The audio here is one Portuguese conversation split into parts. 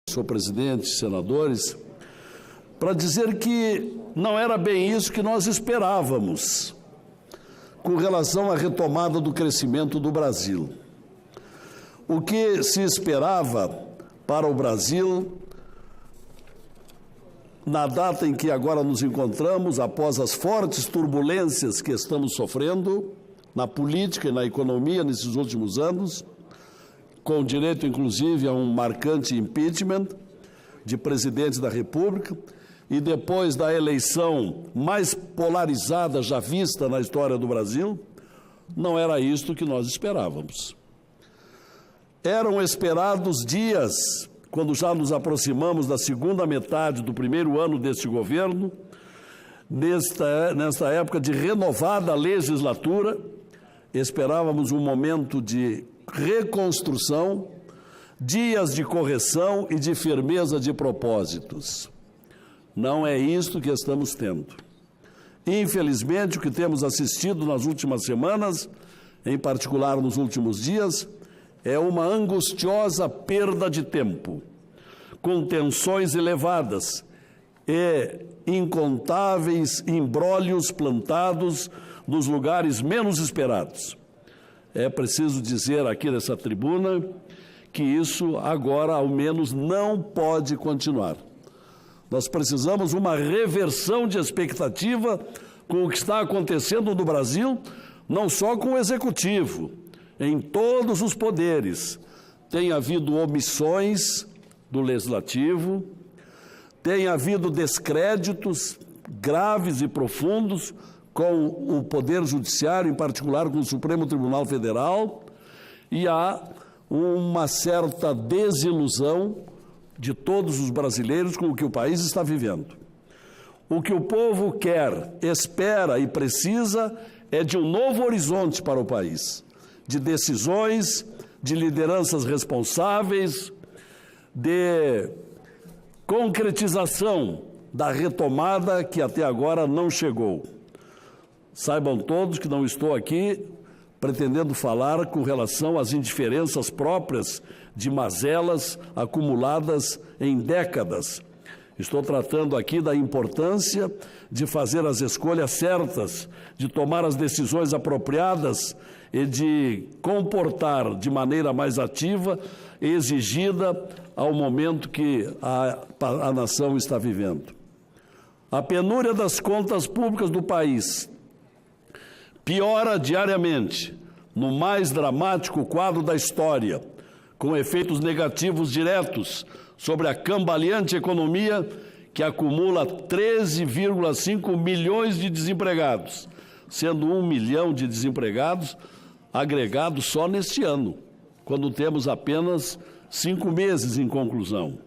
senhor presidente, senadores, para dizer que não era bem isso que nós esperávamos com relação à retomada do crescimento do Brasil. O que se esperava para o Brasil, na data em que agora nos encontramos, após as fortes turbulências que estamos sofrendo na política e na economia nesses últimos anos, com direito, inclusive, a um marcante impeachment de presidente da República, e depois da eleição mais polarizada já vista na história do Brasil, não era isto que nós esperávamos. Eram esperados dias, quando já nos aproximamos da segunda metade do primeiro ano deste governo, nesta época de renovada legislatura, esperávamos um momento de reconstrução, dias de correção e de firmeza de propósitos. Não é isto que estamos tendo. Infelizmente, o que temos assistido nas últimas semanas, em particular nos últimos dias, é uma angustiosa perda de tempo, com tensões elevadas e incontáveis imbróglios plantados nos lugares menos esperados. É preciso dizer aqui nessa tribuna que isso agora, ao menos, não pode continuar. Nós precisamos uma reversão de expectativa com o que está acontecendo no Brasil, não só com o Executivo, em todos os poderes. Tem havido omissões do Legislativo, tem havido descréditos graves e profundos com o Poder Judiciário, em particular com o Supremo Tribunal Federal, e há uma certa desilusão de todos os brasileiros com o que o país está vivendo. O que o povo quer, espera e precisa é de um novo horizonte para o país, de decisões, de lideranças responsáveis, de concretização da retomada que até agora não chegou. Saibam todos que não estou aqui pretendendo falar com relação às indiferenças próprias de mazelas acumuladas em décadas. Estou tratando aqui da importância de fazer as escolhas certas, de tomar as decisões apropriadas e de comportar de maneira mais ativa e exigida ao momento que a nação está vivendo. A penúria das contas públicas do país piora diariamente, no mais dramático quadro da história, com efeitos negativos diretos sobre a cambaleante economia que acumula 13,5 milhões de desempregados, sendo 1 milhão de desempregados agregados só neste ano, quando temos apenas 5 meses em conclusão.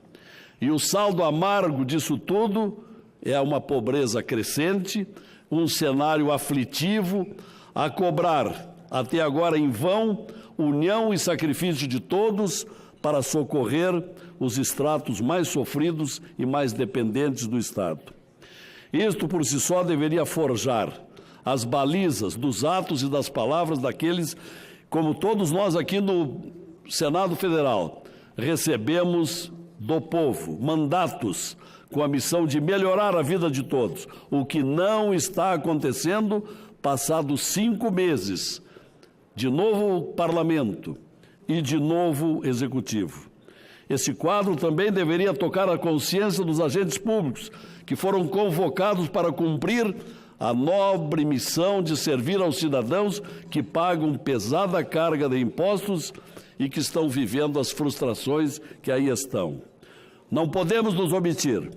E o saldo amargo disso tudo é uma pobreza crescente, um cenário aflitivo, a cobrar, até agora em vão, união e sacrifício de todos para socorrer os estratos mais sofridos e mais dependentes do Estado. Isto por si só deveria forjar as balizas dos atos e das palavras daqueles, como todos nós aqui no Senado Federal, recebemos do povo mandatos com a missão de melhorar a vida de todos, o que não está acontecendo passados 5 meses de novo parlamento e de novo executivo. Esse quadro também deveria tocar a consciência dos agentes públicos que foram convocados para cumprir a nobre missão de servir aos cidadãos que pagam pesada carga de impostos e que estão vivendo as frustrações que aí estão. Não podemos nos omitir.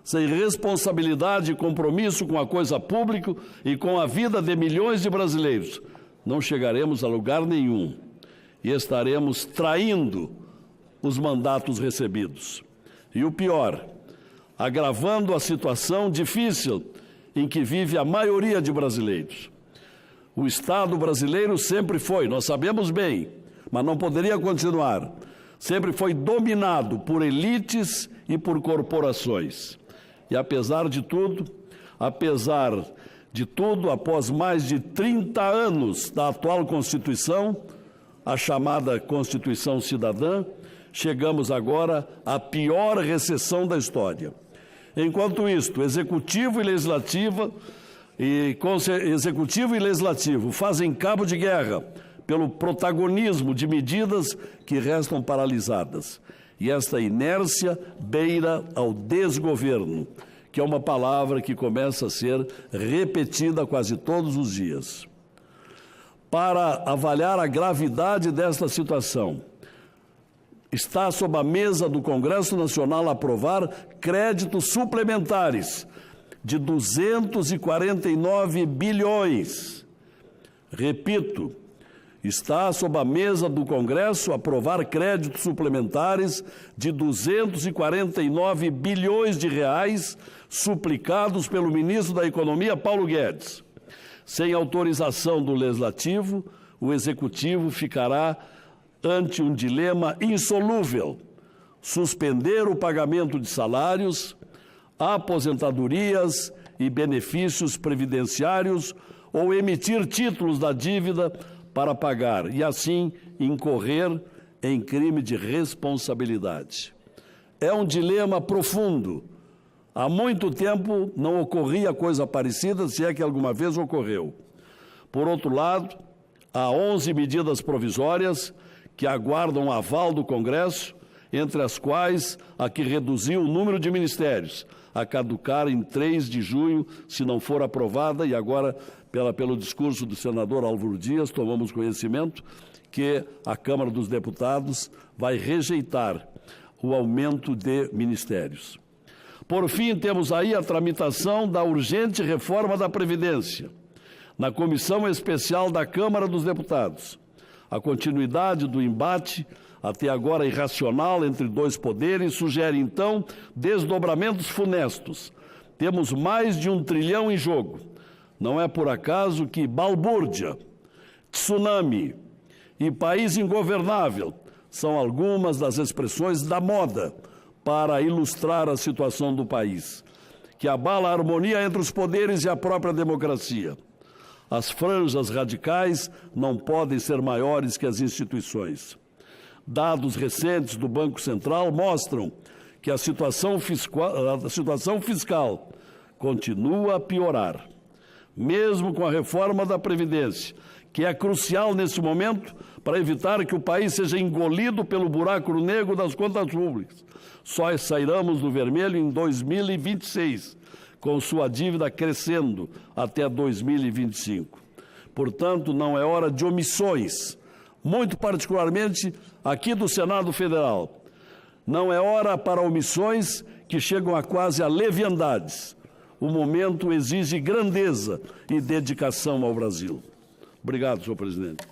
Sem responsabilidade e compromisso com a coisa pública e com a vida de milhões de brasileiros, não chegaremos a lugar nenhum e estaremos traindo os mandatos recebidos. E o pior, agravando a situação difícil em que vive a maioria de brasileiros. O Estado brasileiro sempre foi, nós sabemos bem, mas não poderia continuar, sempre foi dominado por elites e por corporações. E apesar de tudo, após mais de 30 anos da atual Constituição, a chamada Constituição Cidadã, chegamos agora à pior recessão da história. Enquanto isto, Executivo e Legislativo fazem cabo de guerra pelo protagonismo de medidas que restam paralisadas. E esta inércia beira ao desgoverno, que é uma palavra que começa a ser repetida quase todos os dias. Para avaliar a gravidade desta situação, está sob a mesa do Congresso Nacional aprovar créditos suplementares de 249 bilhões. Repito, está sob a mesa do Congresso aprovar créditos suplementares de 249 bilhões de reais suplicados pelo ministro da Economia, Paulo Guedes. Sem autorização do Legislativo, o Executivo ficará ante um dilema insolúvel: suspender o pagamento de salários, aposentadorias e benefícios previdenciários ou emitir títulos da dívida para pagar e, assim, incorrer em crime de responsabilidade. É um dilema profundo. Há muito tempo não ocorria coisa parecida, se é que alguma vez ocorreu. Por outro lado, há 11 medidas provisórias que aguardam o aval do Congresso, entre as quais a que reduziu o número de ministérios, a caducar em 3 de junho, se não for aprovada, e agora, pelo discurso do senador Álvaro Dias, tomamos conhecimento que a Câmara dos Deputados vai rejeitar o aumento de ministérios. Por fim, temos aí a tramitação da urgente reforma da Previdência, na Comissão Especial da Câmara dos Deputados. A continuidade do embate, até agora irracional, entre dois poderes, sugere, então, desdobramentos funestos. Temos mais de 1 trilhão em jogo. Não é por acaso que balbúrdia, tsunami e país ingovernável são algumas das expressões da moda para ilustrar a situação do país, que abala a harmonia entre os poderes e a própria democracia. As franjas radicais não podem ser maiores que as instituições. Dados recentes do Banco Central mostram que a situação fiscal continua a piorar. Mesmo com a reforma da Previdência, que é crucial nesse momento para evitar que o país seja engolido pelo buraco negro das contas públicas, só sairemos do vermelho em 2026, com sua dívida crescendo até 2025. Portanto, não é hora de omissões, muito particularmente aqui do Senado Federal. Não é hora para omissões que chegam a quase a leviandades. O momento exige grandeza e dedicação ao Brasil. Obrigado, senhor presidente.